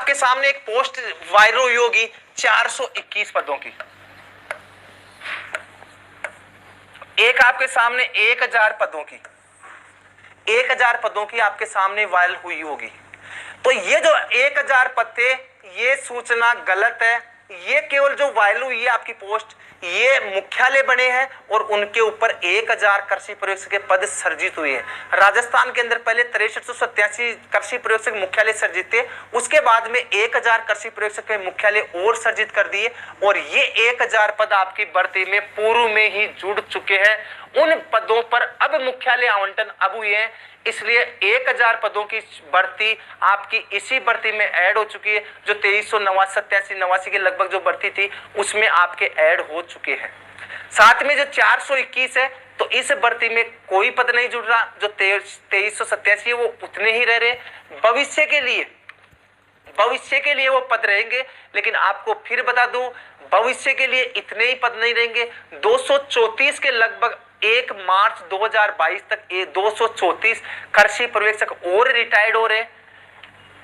आपके सामने एक पोस्ट वायरल हुई होगी 421 पदों की, एक आपके सामने 1000 पदों की, 1000 पदों की आपके सामने वायरल हुई होगी। तो ये जो 1000 पद थे, ये सूचना गलत है। ये केवल जो वायरल हुई है आपकी पोस्ट, ये मुख्यालय बने हैं और उनके ऊपर 1000 कृषि पर्यवेक्षक के पद सर्जित हुए हैं। राजस्थान के अंदर पहले 6387 कृषि पर्यवेक्षक मुख्यालय सर्जित थे, उसके बाद में 1000 कृषि पर्यवेक्षक के मुख्यालय और सर्जित कर दिए और ये 1000 पद आपकी भर्ती में पूर्व में ही जुड़ चुके हैं। उन पदों पर अब मुख्यालय आवंटन अब हुए हैं, इसलिए 1000 पदों की भर्ती आपकी इसी भर्ती में ऐड हो चुकी है। जो 2389 के लगभग जो भर्ती थी उसमें आपके ऐड हो चुके हैं। साथ में जो 421 है, तो इस भर्ती में कोई पद नहीं जुड़ रहा। जो 2387 है वो उतने ही रह रहे। भविष्य के लिए वो पद रहेंगे, लेकिन आपको फिर बता दूं, भविष्य के लिए इतने ही पद नहीं रहेंगे। 234 के लगभग 1 मार्च 2022 तक 234 कृषि पर्यवेक्षक और रिटायर्ड हो रहे।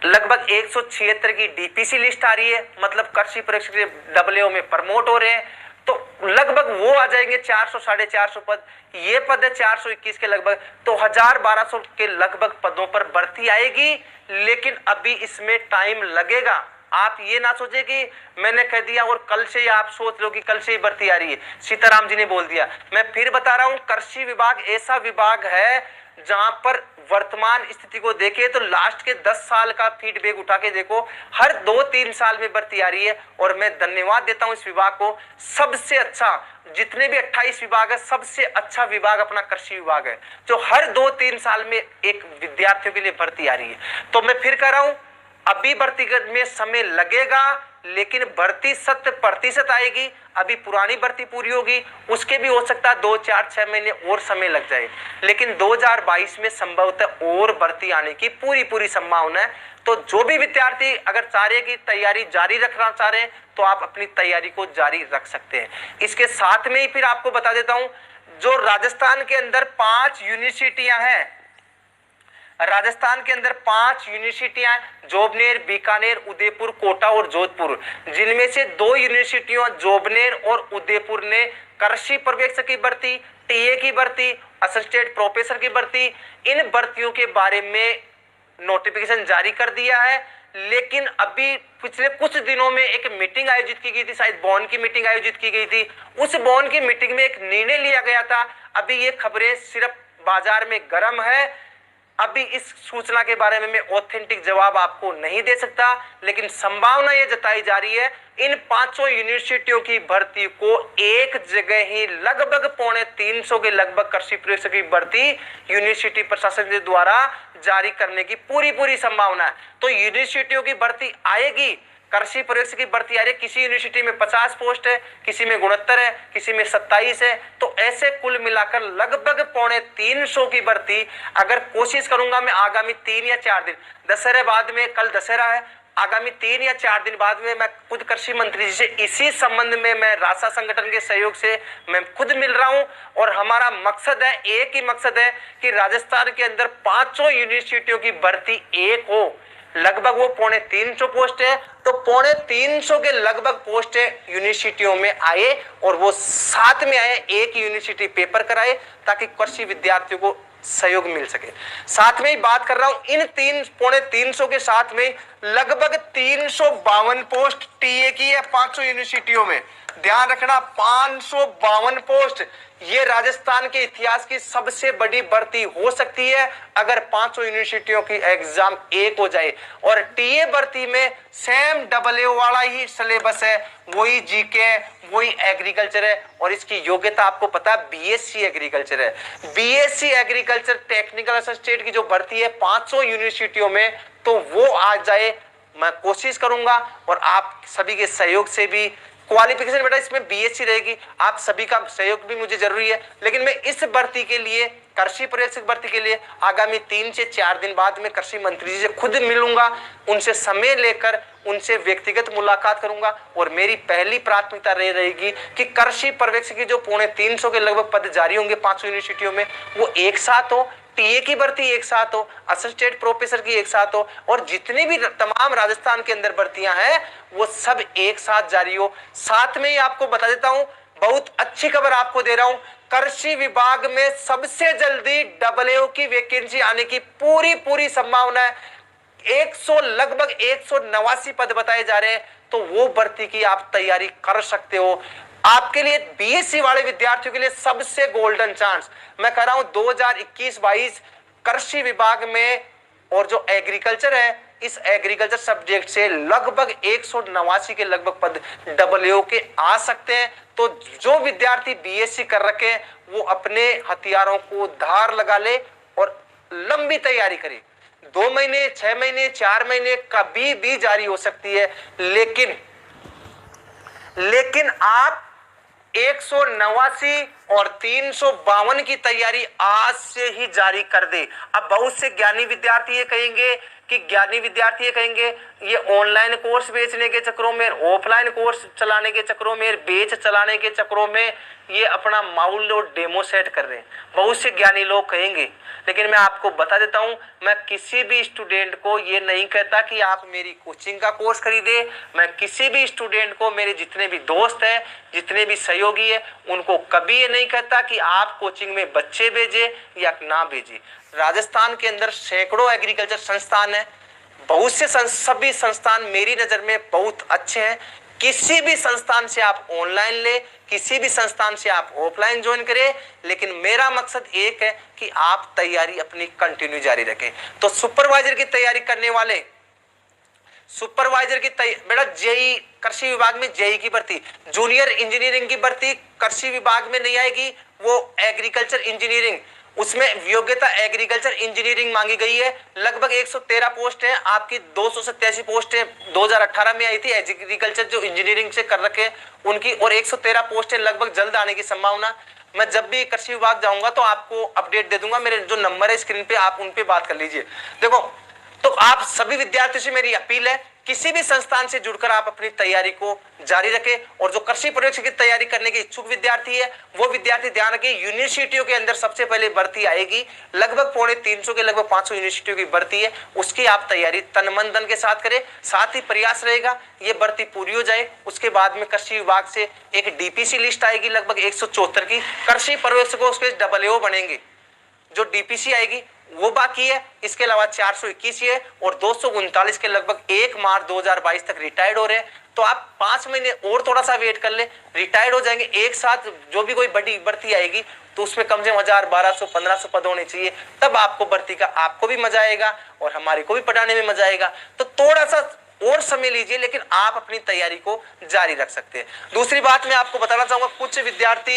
लगभग 176 की डीपीसी लिस्ट आ रही है, मतलब कृषि पर्यवेक्षक डब्ल्यूओ में प्रमोट हो रहे हैं। तो लगभग वो आ जाएंगे 400 450 पद। ये पद है 421 के लगभग, तो 1000-1200 के लगभग पदों पर भर्ती आएगी, लेकिन अभी इसमें टाइम लगेगा। आप ये ना सोचे कि मैंने कह दिया और कल से ही आप सोच लो कि कल से ही भर्ती आ रही है। सीताराम जी ने बोल दिया। मैं फिर बता रहा हूं, कृषि विभाग ऐसा विभाग है जहां पर वर्तमान स्थिति को देखे तो लास्ट के 10 साल का फीडबैक उठा के देखो, हर 2-3 साल में भर्ती आ रही है। और मैं धन्यवाद देता हूं इस विभाग को। सबसे अच्छा, जितने भी 28 विभाग है, सबसे अच्छा विभाग अपना कृषि विभाग है, जो हर 2-3 साल में एक विद्यार्थियों के लिए भर्ती आ रही है। तो मैं फिर कह रहा हूं, अभी भर्ती में समय लगेगा, लेकिन भर्ती 100% आएगी। अभी पुरानी भर्ती पूरी होगी, उसके भी हो सकता है 2, 4, 6 महीने और समय लग जाए, लेकिन 2022 में संभवतः और भर्ती आने की पूरी संभावना है। तो जो भी विद्यार्थी अगर चाह रहे की तैयारी जारी रखना चाह रहे हैं, तो आप अपनी तैयारी को जारी रख सकते हैं। इसके साथ में ही फिर आपको बता देता हूं, जो राजस्थान के अंदर 5 यूनिवर्सिटियां हैं, राजस्थान के अंदर 5 यूनिवर्सिटियां, जोबनेर, बीकानेर, उदयपुर, कोटा और जोधपुर, जिनमें से 2 यूनिवर्सिटियों जोबनेर और उदयपुर ने कृषि पर्यवेक्षक की भर्ती, टीए की भर्ती, असिस्टेंट प्रोफेसर की भर्ती, इन भर्तियों के बारे में नोटिफिकेशन जारी कर दिया है। लेकिन अभी पिछले कुछ दिनों में एक मीटिंग आयोजित की गई थी, शायद बॉन की मीटिंग आयोजित की गई थी। उस बॉन की मीटिंग में एक निर्णय लिया गया था। अभी ये खबरें सिर्फ बाजार में गर्म है, अभी इस सूचना के बारे में मैं ऑथेंटिक जवाब आपको नहीं दे सकता, लेकिन संभावना यह जताई जा रही है, इन 5 यूनिवर्सिटियों की भर्ती को एक जगह ही लगभग 350 के लगभग कृषि पर्यवेक्षक की भर्ती यूनिवर्सिटी प्रशासन के द्वारा जारी करने की पूरी संभावना है। तो यूनिवर्सिटियों की भर्ती आएगी, कृषि पर्यवेक्षक की भर्ती आ रही है। किसी यूनिवर्सिटी में 50 पोस्ट है, किसी में 69 है, किसी में 27 है। तो ऐसे कुल मिलाकर लगभग 350 की भर्ती, अगर कोशिश करूंगा मैं आगामी 3 या 4 दिन, दशहरे बाद में, कल दशहरा है, आगामी 3 या 4 दिन बाद में मैं खुद कृषि मंत्री जी से इसी संबंध में मैं रासा संगठन के सहयोग से मैं खुद मिल रहा हूं। और हमारा मकसद है, एक ही मकसद है कि राजस्थान के अंदर 5 यूनिवर्सिटियों की भर्ती एक हो। लगभग वो 350 पोस्ट है, तो 350 के लगभग पोस्ट यूनिवर्सिटियों में आए और वो साथ में आए, एक यूनिवर्सिटी पेपर कराए, ताकि कृषि विद्यार्थियों को सहयोग मिल सके। साथ में ही बात कर रहा हूं, इन 350 के साथ में लगभग 352 पोस्ट टीए की है 500 यूनिवर्सिटियों में। ध्यान रखना, 552 पोस्ट, ये राजस्थान के इतिहास की सबसे बड़ी भर्ती हो सकती है अगर 500 यूनिवर्सिटियों की एग्जाम एक हो जाए। और टीए भर्ती में सेम डबलएओ वाला ही सिलेबस है, वही जीके, वही एग्रीकल्चर है। और इसकी योग्यता आपको पता है, बीएससी एग्रीकल्चर है। बीएससी एग्रीकल्चर टेक्निकल असिस्टेंट की जो भर्ती है 500 यूनिवर्सिटियों में, तो वो आ जाए। मैं कोशिश करूंगा और आप सभी के सहयोग से भी। क्वालिफिकेशन बेटा इसमें बीएससी रहेगी, आप सभी का सहयोग भी मुझे जरूरी है। लेकिन मैं इस भर्ती के लिए, कृषि पर्यवेक्षक भर्ती के लिए आगामी 3 से 4 दिन बाद में कृषि मंत्री जी से खुद मिलूंगा, उनसे समय लेकर उनसे व्यक्तिगत मुलाकात करूंगा। और मेरी पहली प्राथमिकता रहेगी कि कृषि पर्यवेक्षक की जो 350 के लगभग पद जारी होंगे 500 यूनिवर्सिटियों में, वो एक साथ हो, टीए की भर्ती एक साथ हो, असिस्टेंट प्रोफेसर की एक साथ हो, और जितनी भी तमाम राजस्थान के अंदर भर्तियां हैं वो सब एक साथ जारी हो। साथ में ही आपको बता देता हूं, बहुत अच्छी खबर आपको दे रहा हूं, कृषि विभाग में सबसे जल्दी डबलएओ की वैकेंसी आने की पूरी संभावना है। लगभग 189 पद बताए जा रहे हैं, तो वो भर्ती की आप तैयारी कर सकते हो। आपके लिए बीएससी वाले विद्यार्थियों के लिए सबसे गोल्डन चांस मैं कह रहा हूं 2021-22 कृषि विभाग में, और जो एग्रीकल्चर है, इस एग्रीकल्चर सब्जेक्ट से लगभग 189 के लगभग पद डबलएओ के आ सकते हैं। तो जो विद्यार्थी बीएससी कर रखे हैं वो अपने हथियारों को धार लगा ले और लंबी तैयारी करे। 2 महीने, 6 महीने, 4 महीने कभी भी जारी हो सकती है, लेकिन आप 189 और 352 की तैयारी आज से ही जारी कर दे। अब बहुत से ज्ञानी विद्यार्थी ये कहेंगे ये ऑनलाइन कोर्स बेचने के चक्करों में, ऑफलाइन कोर्स चलाने के चक्करों में, बेच चलाने के चक्करों में ये अपना माहौल और डेमो सेट कर रहे हैं, बहुत से ज्ञानी लोग कहेंगे। लेकिन मैं आपको बता देता हूं, मैं किसी भी स्टूडेंट को ये नहीं कहता कि आप मेरी कोचिंग का कोर्स खरीदे। मैं किसी भी स्टूडेंट को, मेरे जितने भी दोस्त हैं, जितने भी सहयोगी है, उनको कभी ये नहीं कहता कि आप कोचिंग में बच्चे भेजे या ना भेजे। राजस्थान के अंदर सैकड़ों एग्रीकल्चर संस्थान है, बहुत से सभी संस्थान मेरी नजर में बहुत अच्छे हैं। किसी भी संस्थान से आप ऑनलाइन ले, किसी भी संस्थान से आप ऑफलाइन ज्वाइन करें, लेकिन मेरा मकसद एक है कि आप तैयारी अपनी कंटिन्यू जारी रखें। तो सुपरवाइजर की तैयारी करने वाले, बेटा जेई, कृषि विभाग में जेई की भर्ती, जूनियर इंजीनियरिंग की भर्ती कृषि विभाग में नहीं आएगी, वो एग्रीकल्चर इंजीनियरिंग, उसमें योग्यता एग्रीकल्चर इंजीनियरिंग मांगी गई है। लगभग 113 पोस्ट है, आपकी 287 पोस्ट है 2018 में आई थी एग्रीकल्चर जो इंजीनियरिंग से कर रखे उनकी, और 113 पोस्ट है लगभग जल्द आने की संभावना। मैं जब भी कृषि विभाग जाऊंगा तो आपको अपडेट दे दूंगा, मेरे जो नंबर है स्क्रीन पे आप उन पे बात कर लीजिए। देखो, तो आप सभी विद्यार्थियों से मेरी अपील है, किसी भी संस्थान से जुड़कर आप अपनी तैयारी को जारी रखें। और जो कृषि प्रवेश की तैयारी करने के इच्छुक विद्यार्थी है, वो विद्यार्थी ध्यान रखें, यूनिवर्सिटियों के अंदर सबसे पहले भर्ती आएगी, लगभग 350 के लगभग 500 यूनिवर्सिटियों की भर्ती है, उसकी आप तैयारी तन मन धन के साथ करें। साथ ही प्रयास रहेगा ये भर्ती पूरी हो जाए, उसके बाद में कृषि विभाग से एक डीपीसी लिस्ट आएगी लगभग 174 की, कृषि पर्यवेक्षकों उसके डबलएओ बनेंगे, जो डीपीसी आएगी वो बाकी है। इसके अलावा 421 है और 239 के लगभग 1 मार्च 2022 तक रिटायर्ड हो रहे हैं। तो आप 5 महीने और थोड़ा सा वेट कर ले, रिटायर्ड हो जाएंगे। एक साथ जो भी कोई बड़ी भर्ती आएगी तो उसमें कम से कम 1000, 1200, 1500 पद होने चाहिए, तब आपको भर्ती का आपको भी मजा आएगा और हमारे को भी पढ़ाने में मजा आएगा। तो थोड़ा सा और समय लीजिए, लेकिन आप अपनी तैयारी को जारी रख सकते हैं। दूसरी बात मैं आपको बताना चाहूंगा, कुछ विद्यार्थी